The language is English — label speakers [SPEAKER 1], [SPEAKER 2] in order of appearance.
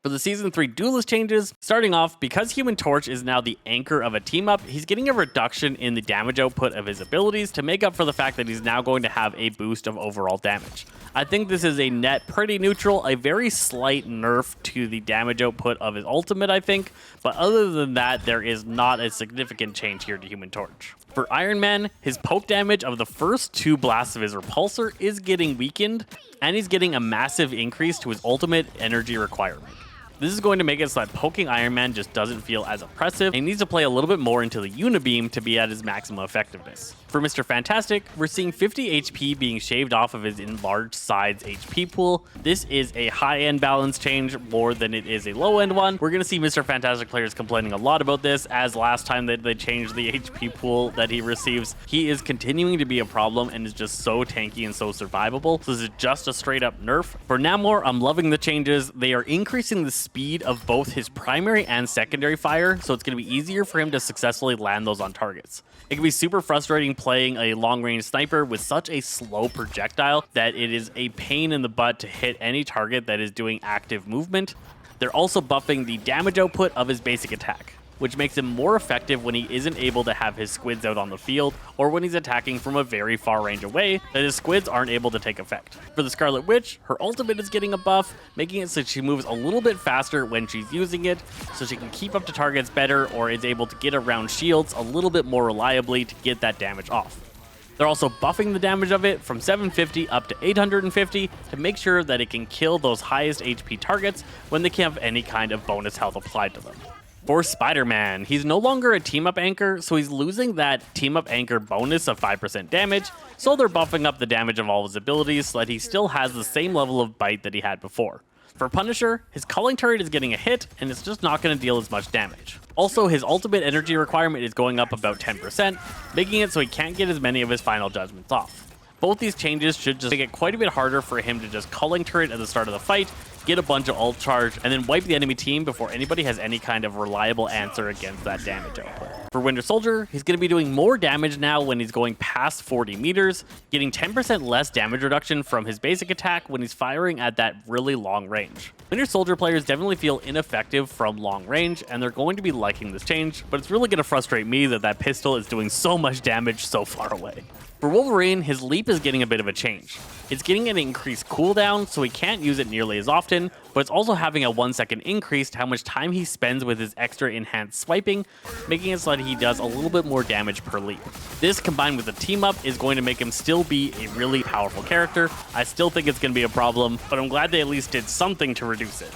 [SPEAKER 1] For the Season 3 Duelist changes, starting off, because Human Torch is now the anchor of a team-up, he's getting a reduction in the damage output of his abilities to make up for the fact that he's now going to have a boost of overall damage. I think this is a net pretty neutral, a very slight nerf to the damage output of his ultimate, I think, but other than that, there is not a significant change here to Human Torch. For Iron Man, his poke damage of the first 2 blasts of his repulsor is getting weakened, and he's getting a massive increase to his ultimate energy requirement. This is going to make it so that poking Iron Man just doesn't feel as oppressive, and he needs to play a little bit more into the Unibeam to be at his maximum effectiveness. For Mr. Fantastic, we're seeing 50 HP being shaved off of his enlarged sides HP pool. This is a high-end balance change more than it is a low-end one. We're going to see Mr. Fantastic players complaining a lot about this, as last time that they changed the HP pool that he receives, he is continuing to be a problem and is just so tanky and so survivable. So this is just a straight-up nerf. For Namor, I'm loving the changes. They are increasing the speed of both his primary and secondary fire, so it's going to be easier for him to successfully land those on targets. It can be super frustrating playing a long-range sniper with such a slow projectile that it is a pain in the butt to hit any target that is doing active movement. They're also buffing the damage output of his basic attack, which makes him more effective when he isn't able to have his squids out on the field, or when he's attacking from a very far range away that his squids aren't able to take effect. For the Scarlet Witch, her ultimate is getting a buff, making it so she moves a little bit faster when she's using it, so she can keep up to targets better, or is able to get around shields a little bit more reliably to get that damage off. They're also buffing the damage of it from 750 up to 850 to make sure that it can kill those highest HP targets when they can't have any kind of bonus health applied to them. For SpiderMan, he's no longer a team-up anchor, so he's losing that team-up anchor bonus of 5% damage, so they're buffing up the damage of all his abilities so that he still has the same level of bite that he had before. For Punisher, his culling turret is getting a hit, and it's just not going to deal as much damage. Also, his ultimate energy requirement is going up about 10%, making it so he can't get as many of his final judgments off. Both these changes should just make it quite a bit harder for him to just culling turret at the start of the fight, get a bunch of ult charge, and then wipe the enemy team before anybody has any kind of reliable answer against that damage output. For Winter Soldier, he's going to be doing more damage now when he's going past 40 meters, getting 10% less damage reduction from his basic attack when he's firing at that really long range. Winter Soldier players definitely feel ineffective from long range, and they're going to be liking this change, but it's really going to frustrate me that that pistol is doing so much damage so far away. For Wolverine, his leap is getting a bit of a change. It's getting an increased cooldown, so he can't use it nearly as often, but it's also having a 1-second increase to how much time he spends with his extra enhanced swiping, making it so that he does a little bit more damage per leap. This, combined with the team-up, is going to make him still be a really powerful character. I still think it's going to be a problem, but I'm glad they at least did something to reduce it.